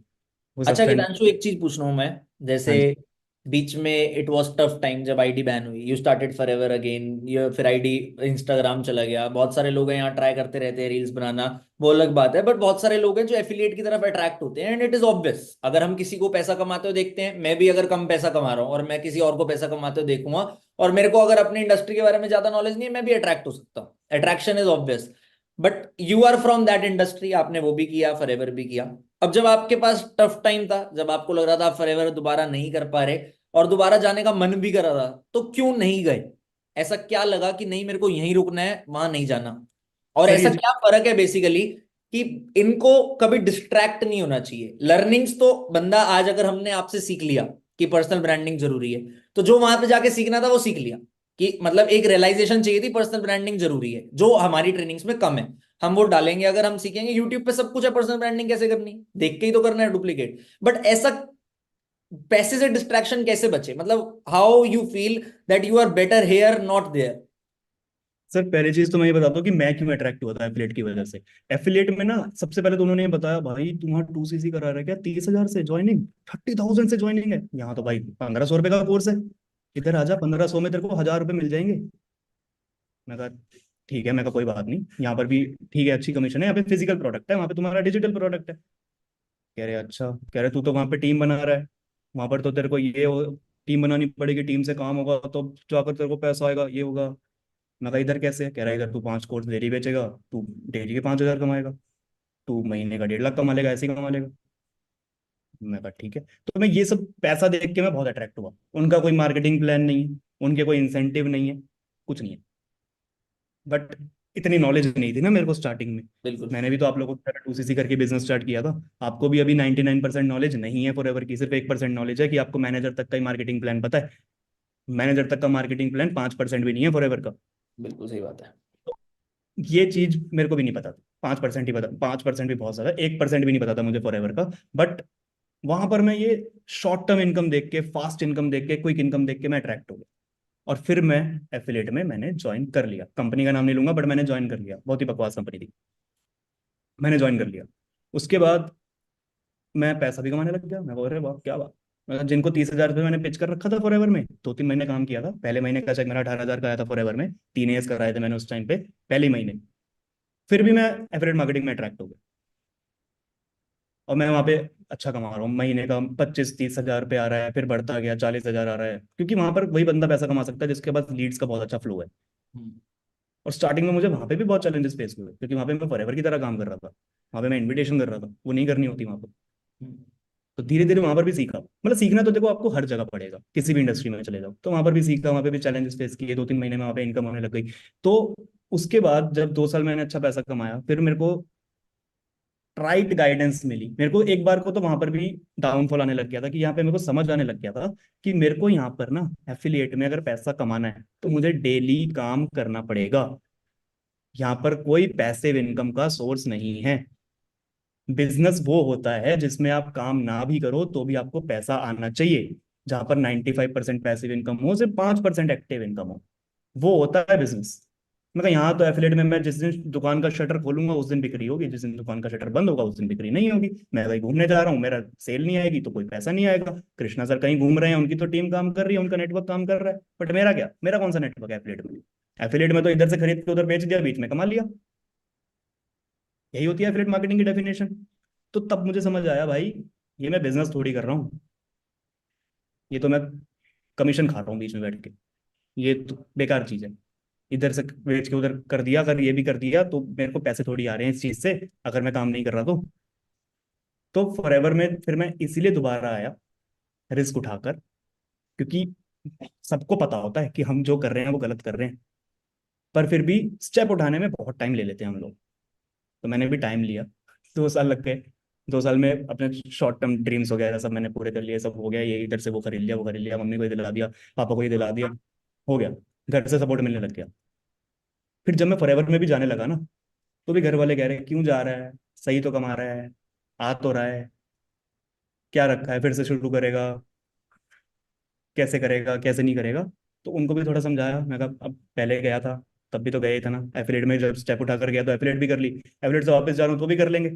वो अच्छा सस्पेंड। गीतांशु, एक चीज पूछ रहा हूँ मैं। जैसे हाँ जी। बीच में इट वाज टफ टाइम जब आईडी बैन हुई, you started for ever again, ये फिर आईडी इंस्टाग्राम चला गया। बहुत सारे लोग हैं यहाँ ट्राई करते रहते हैं रील्स बनाना, वो अलग बात है। बट बहुत सारे लोग हैं जो एफिलिएट की तरफ अट्रैक्ट होते हैं, एंड इट इज ऑब्वियस। अगर हम किसी को पैसा कमाते हुए देखते हैं, मैं भी अगर कम पैसा कमा रहा हूँ और मैं किसी और को पैसा कमाते हुए देखूंगा, और मेरे को अगर अपनी इंडस्ट्री के बारे में ज्यादा नॉलेज नहीं है, मैं भी अट्रैक्ट हो सकता हूँ। Attraction is obvious. But you are from that industry, आपने वो भी किया, फॉरएवर भी किया। अब जब आपके पास टफ टाइम था, जब आपको लग रहा था आप फॉरएवर दोबारा नहीं कर पा रहे और दोबारा जाने का मन भी कर रहा था, तो क्यों नहीं गए? ऐसा क्या लगा कि नहीं, मेरे को यहीं रुकना है, वहां नहीं जाना? और सर ऐसा ये क्या फर्क है बेसिकली कि इनको कभी डिस्ट्रैक्ट नहीं होना चाहिए? लर्निंग्स तो बंदा आज अगर हमने आपसे सीख लिया कि पर्सनल ब्रांडिंग जरूरी है, तो जो वहां पे जाके सीखना था वो सीख लिया। कि मतलब एक रियलाइजेशन चाहिए थी, पर्सनल ब्रांडिंग जरूरी है, जो हमारी ट्रेनिंग्स में कम है। हम वो डालेंगे, अगर हम सीखेंगे, यूट्यूब पे सब कुछ है, पर्सनल ब्रांडिंग कैसे करनी, देख के ही तो करना है डुप्लीकेट। बट ऐसा पैसे से डिस्ट्रैक्शन कैसे बचे? मतलब how you feel that you are better here not there? Sir पहली चीज तो मैं ये बताता हूँ कि मैं क्यों अट्रैक्ट हुआ था एफिलेट की वजह से। एफिलेट में ना सबसे पहले तो उन्होंने ये बताया, भाई तुम्हारा 2 CC करा रहा है क्या, 30,000 से ज्वाइनिंग, 30,000 से ज्वाइनिंग है यहाँ तो भाई, 1,500 रुपए का कोर्स है, इधर आजा 1,500 में तेरे को 1,000 रुपए मिल जाएंगे। मैं कहा ठीक है, मैं कहा कोई बात नहीं, यहाँ पर भी ठीक है, अच्छी कमीशन है, यहाँ पे फिजिकल प्रोडक्ट है, वहाँ पे तुम्हारा डिजिटल प्रोडक्ट है। कह रहे अच्छा, कह रहे तू तो वहाँ पे टीम बना रहा है, वहां पर तो तेरे को टीम बनानी पड़ेगी, टीम से काम होगा तो जाकर तेरे को पैसा आएगा, ये होगा। मैं कहा इधर कैसे? कह रहा है इधर तू 5 कोर्स डेली बेचेगा, तू डेली के 5,000 कमाएगा, तू महीने का 1.5 लाख कमा लेगा, ऐसे ही कमा लेगा। मैं कहा ठीक है। तो मैं ये सब पैसा देख के मैं बहुत अट्रैक्ट हुआ। उनका कोई मार्केटिंग प्लान नहीं है, उनके कोई इंसेंटिव नहीं है, कुछ नहीं है। बट इतनी नॉलेज नहीं थी ना मेरे को स्टार्टिंग में। बिल्कुल। मैंने भी तो आप लोगों की तरह 2 CC करके बिजनेस स्टार्ट किया था। आपको भी अभी 99% नॉलेज नहीं है फॉरएवर की, सिर्फ 1% नॉलेज है कि आपको मैनेजर तक का ही मार्केटिंग प्लान पता है। मैनेजर तक का मार्केटिंग प्लान 5% भी नहीं है फॉरएवर का। बिल्कुल सही बात है। ये चीज मेरे को भी नहीं पता था, 5% ही पता, 5% भी बहुत ज्यादा, 1% भी नहीं पता था मुझे फॉरएवर का। बट वहां पर मैं ये शॉर्ट टर्म इनकम देख के, फास्ट इनकम देख के, क्विक इनकम देख के मैं अट्रैक्ट हो गया। और फिर मैं एफिलेट में मैंने ज्वाइन कर लिया, कंपनी का नाम नहीं लूंगा, बट मैंने ज्वाइन कर लिया, बहुत ही बकवास कंपनी थी, मैंने ज्वाइन कर लिया। उसके बाद मैं पैसा भी कमाने लग गया। मैं बोल रहे वाह क्या बात। मतलब जिनको 30,000 रुपये मैंने पिच कर रखा था फॉरएवर में, 2-3 महीने काम किया था, पहले महीने का चेक मेरा 18,000 का आया था फॉरएवर में, 3 ईयर्स कराए थे मैंने उस टाइम पे, पहले ही महीने। फिर भी मैं एफिलिएट मार्केटिंग में अट्रैक्ट हो गया, और मैं वहाँ पे अच्छा कमा रहा हूँ, महीने का 25-30 हज़ार रुपये आ रहा है, फिर बढ़ता गया 40,000 आ रहा है, क्योंकि वहां पर वही बंदा पैसा कमा सकता है जिसके पास लीड्स का बहुत अच्छा फ्लो है। हम्म। और स्टार्टिंग में मुझे वहां पे भी बहुत चैलेंजेस फेस हुए, क्योंकि वहां पे मैं फॉरएवर की तरह काम कर रहा था, वहां पे मैं इन्विटेशन कर रहा था, वो नहीं करनी होती वहां पर। हम्म। तो धीरे धीरे वहां पर भी सीखा, मतलब सीखना तो देखो आपको हर जगह पड़ेगा, किसी भी इंडस्ट्री में चले जाओ, तो वहां पर भी सीखा, वहां पे भी चैलेंजेस फेस किए, 2-3 महीने में वहां पे इनकम होने लग गई। तो उसके बाद जब 2 साल मैंने अच्छा पैसा कमाया, फिर मेरे को राइट गाइडेंस मिली। मेरे को एक बार को तो वहां पर भी डाउनफॉल आने लग गया था, कि यहाँ पे मेरे को समझ आने लग गया था कि मेरे को यहाँ पर ना एफिलिएट में अगर पैसा कमाना है तो मुझे डेली काम करना पड़ेगा। यहाँ पर कोई पैसिव इनकम का सोर्स नहीं है। बिजनेस वो होता है जिसमें आप काम ना भी करो तो भी आपको पैसा आना चाहिए, जहां पर 95% पैसिव इनकम हो, सिर्फ 5% एक्टिव इनकम हो, वो होता है बिजनेस। मैं कहा यहाँ तो एफिलेट में मैं जिस दिन दुकान का शटर खोलूंगा उस दिन बिक्री होगी, जिस दिन दुकान का शटर बंद होगा उस दिन बिक्री नहीं होगी। मैं कहीं घूमने जा रहा हूँ, मेरा सेल नहीं आएगी तो कोई पैसा नहीं आएगा। कृष्णा सर कहीं घूम रहे हैं, उनकी तो टीम काम कर रही है, उनका नेटवर्क काम कर रहा है, बट मेरा क्या, मेरा कौन सा नेटवर्क है एफिलेट में? एफिलेट में तो इधर से खरीद के उधर बेच दिया, बीच में कमा लिया। यही होती है एफिलेट मार्केटिंग की डेफिनेशन। तो तब मुझे समझ आया भाई, ये मैं बिजनेस थोड़ी कर रहा हूँ, ये तो मैं कमीशन खा रहा हूँ बीच में बैठ के, ये तो बेकार चीज है। इधर से बेच के उधर कर दिया, अगर ये भी कर दिया तो मेरे को पैसे थोड़ी आ रहे हैं इस चीज से, अगर मैं काम नहीं कर रहा तो फॉरएवर में फिर मैं इसीलिए दोबारा आया, रिस्क उठाकर, क्योंकि सबको पता होता है कि हम जो कर रहे हैं वो गलत कर रहे हैं, पर फिर भी स्टेप उठाने में बहुत टाइम ले लेते हैं हम लोग। तो मैंने भी टाइम लिया, 2 साल लग गए। 2 साल में अपने शॉर्ट टर्म ड्रीम्स वगैरह सब मैंने पूरे कर लिए, सब हो गया, ये इधर से वो खरीद लिया, वो खरीद लिया, मम्मी को ये दिला दिया, पापा को ये दिला दिया, हो गया, घर से सपोर्ट मिलने लग गया। फिर जब मैं फॉरएवर में भी जाने लगा ना, तो भी घर वाले कह रहे हैं क्यों जा रहा है, सही तो कमा रहा है, आ तो रहा है, क्या रखा है, फिर से शुरू करेगा, कैसे करेगा, कैसे नहीं करेगा। तो उनको भी थोड़ा समझाया, मैं कहा अब पहले गया था तब भी तो गया ही था ना, एफिलेट में जब स्टेप उठाकर गया तो एफिलेट भी कर ली, एफिलेट से वापस जा रहा हूँ तो भी कर लेंगे।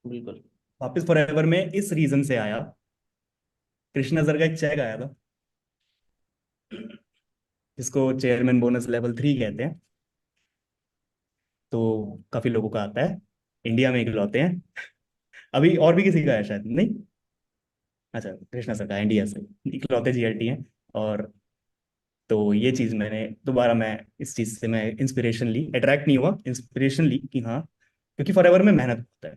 बिल्कुल। वापस फॉरएवर में इस रीजन से आया, कृष्णा सर का एक चेक आया था, जिसको चेयरमैन बोनस लेवल 3 कहते हैं। तो काफी लोगों का आता है, इंडिया में इकलौते हैं, अभी और भी किसी का है शायद नहीं। अच्छा, कृष्णा सर का इंडिया से इकलौते जीएलटी हैं। और तो ये चीज मैंने दोबारा, मैं इस चीज से मैं इंस्पिरेशन ली, अट्रैक्ट नहीं हुआ, इंस्पिरेशन ली कि हाँ, क्योंकि फॉरएवर में मेहनत होता है,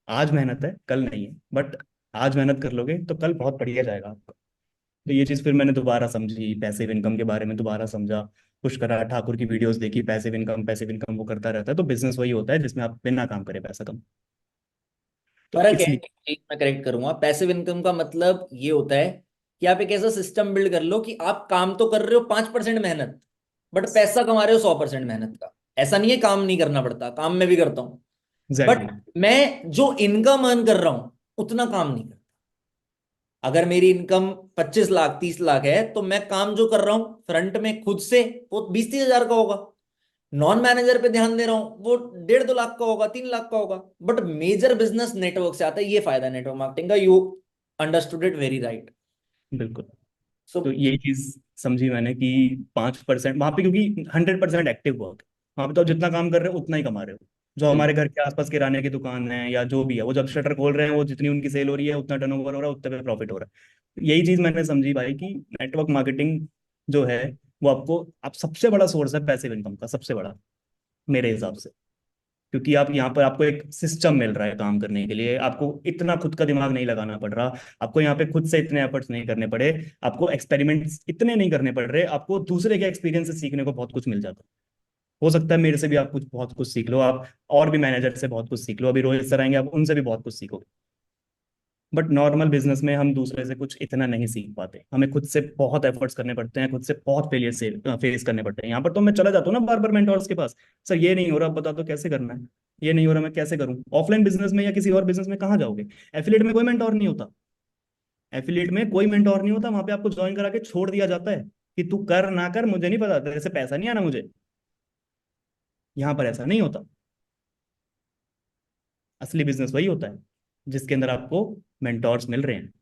आज मेहनत है कल नहीं है, बट आज मेहनत कर लोगे तो कल बहुत बढ़िया जाएगा आपका। तो ये चीज फिर मैंने दोबारा समझी, पैसिव इनकम के बारे में दोबारा समझा, कुछ करा, ठाकुर की वीडियोस देखी, पैसिव इनकम पैसिव इनकम वो करता रहता है। तो बिजनेस वही होता है जिसमें आप बिना काम करे पैसा कम, तो फर्क है, इसलिए। एक मैं करेक्ट करूंगा, पैसिव इनकम का मतलब ये होता है कि आप एक ऐसा सिस्टम बिल्ड कर लो कि आप काम तो कर रहे हो 5% मेहनत, बट पैसा कमा रहे हो 100% मेहनत का। ऐसा नहीं है काम नहीं करना पड़ता, काम में भी करता हूँ, एग्जैक्टली। बट मैं जो इनकम अर्न कर रहा हूं उतना काम नहीं करता। अगर मेरी इनकम 25 लाख 30 लाख है, तो मैं काम जो कर रहा हूं फ्रंट में खुद से, वो 20-30 हजार का होगा। नॉन मैनेजर पे ध्यान दे रहा हूं, वो 1.5-2 लाख का होगा, 3 लाख का होगा। बट मेजर बिजनेस नेटवर्क से आता है, ये फायदा है नेटवर्क मार्केटिंग का। You understood it very right. बिल्कुल। सो तो यही चीज समझी मैंने कि 5% वहां पे, क्योंकि 100% एक्टिव वर्क, वहां पे तो आप जितना काम कर रहे हो उतना ही कमा रहे हो। जो हमारे घर के आसपास किराने की दुकान है या जो भी है, वो जब शटर खोल रहे हैं, वो जितनी उनकी सेल हो रही है उतना टर्नओवर हो रहा है, उतने पे प्रॉफिट हो रहा है। यही चीज मैंने समझी भाई कि नेटवर्क मार्केटिंग जो है वो आपको, आप सबसे बड़ा सोर्स है पैसिव इनकम का, सबसे बड़ा मेरे हिसाब से। क्योंकि आप यहाँ पर, आपको एक सिस्टम मिल रहा है काम करने के लिए, आपको इतना खुद का दिमाग नहीं लगाना पड़ रहा, आपको यहाँ पे खुद से इतने एफर्ट्स नहीं करने पड़े, आपको एक्सपेरिमेंट्स इतने नहीं करने पड़ रहे, आपको दूसरे के एक्सपीरियंस से सीखने को बहुत कुछ मिल जाता है। हो सकता है मेरे से भी आप कुछ बहुत कुछ सीख लो, आप और भी मैनेजर से बहुत कुछ सीख लो, अभी रोहित सर आएंगे, आप उनसे भी बहुत कुछ सीखोगे। बट नॉर्मल बिजनेस में हम दूसरे से कुछ इतना नहीं सीख पाते, हमें खुद से बहुत एफर्ट्स करने पड़ते हैं, खुद से बहुत फेलियर से फेस करने पड़ते हैं। यहाँ पर तो मैं चला जाता हूँ ना बार बार मेंटोर्स के पास, सर ये नहीं हो रहा, बता दो कैसे करना है, ये नहीं हो रहा मैं कैसे करूँ। ऑफलाइन बिजनेस में या किसी और बिजनेस में कहाँ जाओगे? एफिलिएट में कोई मेंटोर नहीं होता, एफिलिएट में कोई मेंटोर नहीं होता, वहां पे आपको ज्वाइन करा के छोड़ दिया जाता है कि तू कर ना कर मुझे नहीं पता, तेरे से पैसा नहीं आना मुझे। यहाँ पर ऐसा नहीं होता। असली बिजनेस वही होता है जिसके अंदर आपको मेंटोर्स मिल रहे हैं,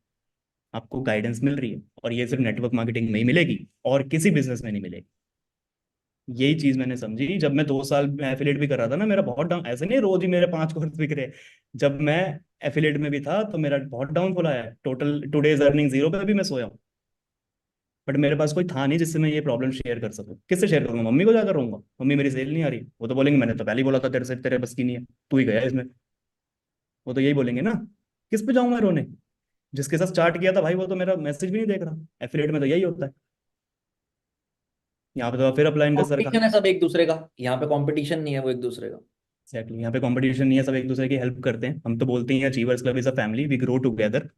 आपको गाइडेंस मिल रही है, और ये सिर्फ नेटवर्क मार्केटिंग में ही मिलेगी और किसी बिजनेस में नहीं मिलेगी। यही चीज मैंने समझी जब मैं 2 साल एफिलेट भी कर रहा था ना, मेरा बहुत डाउन, ऐसे नहीं रोज ही मेरे 5 कोर्स बिक रहे। जब मैं एफिलेट में भी था तो मेरा बहुत डाउनफॉल आया, टोटल टुडेज अर्निंग जीरो पे भी मैं सोया हूँ। बट मेरे पास कोई था नहीं जिससे मैं ये प्रॉब्लम शेयर कर सकूं। किससे शेयर करूंगा? मम्मी को जाकर रहूंगा, मम्मी मेरी सेल नहीं आ रही, वो तो बोलेंगे मैंने तो पहले ही बोला था तेरे से, तेरे बस की नहीं है, तू ही गया इसमें, वो तो यही बोलेंगे ना। किस पे जाऊं मैं रोने? जिसके साथ स्टार्ट किया था भाई वो तो मेरा मैसेज भी नहीं देख रहा। एफिलिएट में तो यही होता है। यहाँ पे तो फिर अपलाइन का सर का। कंपटीशन है सब एक दूसरे का, यहाँ पे कंपटीशन नहीं है वो एक दूसरे का। एग्जैक्टली, यहाँ पे कंपटीशन नहीं है, सब एक दूसरे की हेल्प करते हैं। हम तो बोलते हैं achievers club is a family, we grow together.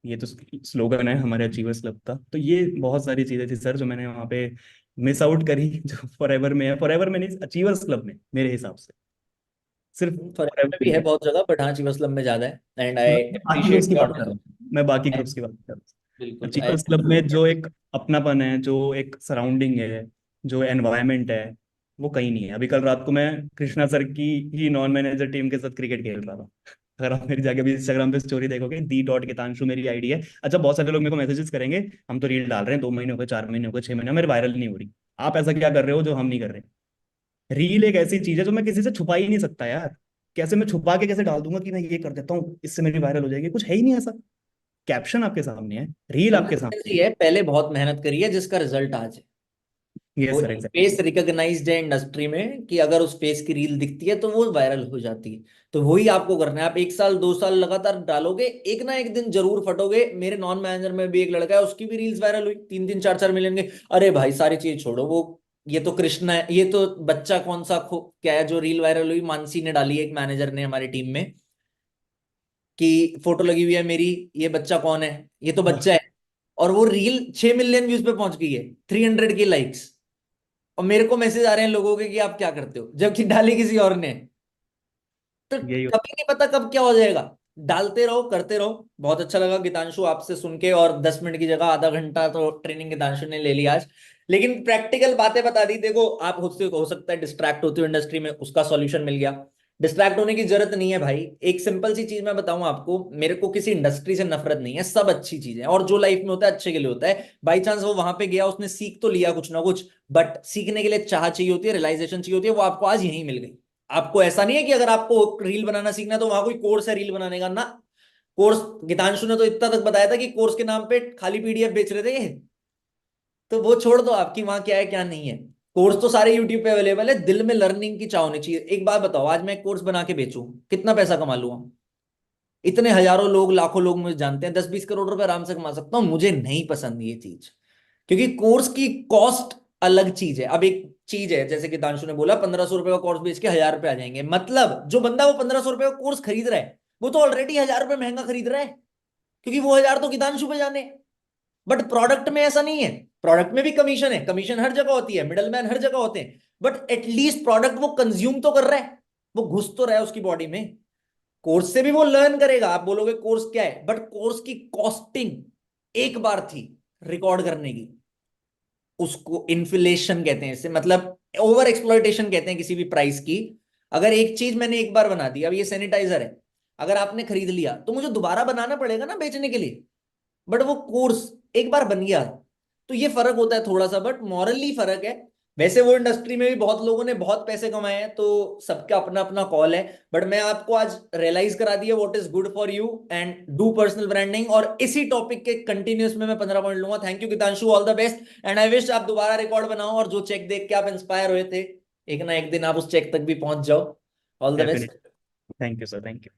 ये तो स्लोगन है हमारे अचीवर्स क्लब का। तो ये बहुत सारी चीजें थी सर जो मैंने वहाँ पे मिस आउट करी, जो फॉरएवर में है। फॉरएवर में नहीं, अचीवर्स क्लब में मेरे हिसाब से सिर्फ फॉरेन में फॉरएवर भी है में। बहुत जगह, बट हाँ चिवसलम में ज्यादा है। एंड आई मतलब बाकी ग्रुप्स अप्रिशिएट की बात योर, कर रहा हूँ मैं, बाकी ग्रुप्स की बात कर रहा हूँ। बिल्कुल आई अचीवर्स क्लब में जो एक अपनापन है, जो एक सराउंडिंग है, जो एनवायरनमेंट है, वो कहीं नहीं है। अभी कल रात को मैं कृष्णा सर की ही नॉन मैनेजर टीम के साथ क्रिकेट खेल रहा था। अगर आप मेरी जाके भी इंस्टाग्राम पे स्टोरी देखोगे, दी डॉट कितांशु मेरी आईडी है। अच्छा, बहुत सारे लोग मेरे को मैसेजेस करेंगे, हम तो रील डाल रहे हैं 2 महीने हो गए, 4 महीने हो गए, 6 महीने हो गए, मेरे वायरल नहीं हो रही। आप ऐसा क्या कर रहे हो जो हम नहीं कर रहे? रील एक ऐसी चीज है जो मैं किसी से छुपा ही नहीं सकता यार। कैसे मैं छुपा के कैसे डाल दूंगा कि मैं ये कर देता हूँ, इससे मेरी वायरल हो जाएगी? कुछ है ही नहीं ऐसा। कैप्शन आपके सामने है, रील आपके सामने कंसिस्टेंसी है, पहले बहुत मेहनत करी है जिसका रिजल्ट आज है। है। यस वो सर, एक एग्जैक्टली। फेस रिकॉग्नाइज्ड है इंडस्ट्री में कि अगर उस फेस की रील दिखती है तो वो वायरल हो जाती है। तो वही आपको करना है। आप 1 साल 2 साल लगातार डालोगे, एक ना एक दिन जरूर फटोगे। मेरे नॉन मैनेजर में भी एक लड़का है, उसकी भी रील्स वायरल हुई, 3 3 4 4 मिलियन के। अरे भाई सारी चीज छोड़ो, वो ये तो कृष्णा है, ये तो बच्चा कौन सा क्या है जो रील वायरल हुई, मानसी ने डाली है, एक मैनेजर ने हमारी टीम में, कि फोटो लगी हुई है मेरी, ये बच्चा कौन है, ये तो बच्चा है। और वो रील 6 मिलियन व्यूज पे पहुंच गई है, 300 के लाइक्स। और मेरे को मैसेज आ रहे हैं लोगों के कि आप क्या करते हो, जबकि डाली किसी और ने। तो यही कभी नहीं पता कब क्या हो जाएगा। डालते रहो, करते रहो। बहुत अच्छा लगा गीतांशु आपसे सुन के, और 10 मिनट की जगह आधा घंटा तो ट्रेनिंग गीतांशु ने ले लिया आज। लेकिन प्रैक्टिकल बातें बता दी। देखो आप खुद से हो सकता है डिस्ट्रैक्ट होते हो इंडस्ट्री में, उसका सॉल्यूशन मिल गया। डिस्ट्रैक्ट होने की जरूरत नहीं है भाई। एक सिंपल सी चीज मैं बताऊं आपको, मेरे को किसी इंडस्ट्री से नफरत नहीं है, सब अच्छी चीज है, और जो लाइफ में होता है अच्छे के लिए होता है। बाई चांस वो वहां पे गया, उसने सीख तो लिया कुछ ना कुछ, बट सीखने के लिए चाह चाहिए होती है, रियलाइजेशन चाहिए होती है, वो आपको आज यहीं मिल गई। आपको ऐसा नहीं है कि अगर आपको रील बनाना सीखना है तो वहां कोई कोर्स है रील बनाने का ना। कोर्स, गीतांशु ने तो इतना तक बताया था कि कोर्स के नाम पे खाली पीडीएफ बेच रहे थे ये। तो वो छोड़ दो, आपकी वहां क्या है क्या नहीं है। कोर्स तो सारे यूट्यूब पे अवेलेबल है। दिल में लर्निंग की चाह होनी चाहिए। एक बात बताओ, आज मैं एक कोर्स बना के बेचूं, कितना पैसा कमा लूंगा? इतने हजारों लोग, लाखों लोग मुझे जानते हैं, 10 20 करोड़ रुपए आराम से कमा सकता हूं। मुझे नहीं पसंद ये चीज, क्योंकि कोर्स की कॉस्ट अलग चीज है। अब एक चीज है, जैसे कि दांशु ने बोला 1500 रुपए का कोर्स बेच के 1000 रुपए आ जाएंगे, मतलब जो बंदा वो 1500 रुपए का कोर्स खरीद रहा है, वो तो ऑलरेडी 1000 रुपए महंगा खरीद रहा है, क्योंकि वो 1000 तो गीतांशु पे जाने। बट प्रोडक्ट में ऐसा नहीं है। प्रोडक्ट में भी कमीशन है, कमीशन हर जगह होती है, मिडल मैन हर जगह होते हैं, बट एटलीस्ट प्रोडक्ट वो कंज्यूम तो कर रहा है, वो घुस तो रहा है उसकी बॉडी में। कोर्स से भी वो लर्न करेगा। आप बोलोगे कोर्स क्या है, बट कोर्स की कॉस्टिंग एक बार थी रिकॉर्ड करने की। उसको इन्फ्लेशन कहते हैं, इससे मतलब ओवर एक्सप्लॉइटेशन कहते हैं किसी भी प्राइस की। अगर एक चीज मैंने एक बार बना दी, अब ये सैनिटाइजर है, अगर आपने खरीद लिया तो मुझे दोबारा बनाना पड़ेगा ना बेचने के लिए। बट वो कोर्स एक बार बन गया, तो ये फर्क होता है थोड़ा सा, बट मॉरली फर्क है। वैसे वो इंडस्ट्री में भी बहुत लोगों ने बहुत पैसे कमाए हैं, तो सबका अपना अपना कॉल है। बट मैं आपको आज रियलाइज करा दिया what is good for you, and do personal branding. और इसी टॉपिक के कंटिन्यूस में मैं 15 पॉइंट लूंगा। Thank you Geetanshu, all the best, and I wish आप दोबारा रिकॉर्ड बनाओ, और जो चेक देख के आप इंस्पायर हुए थे, एक ना एक दिन आप उस चेक तक भी पहुंच जाओ। All the definitely. Best. Thank you sir, thank you.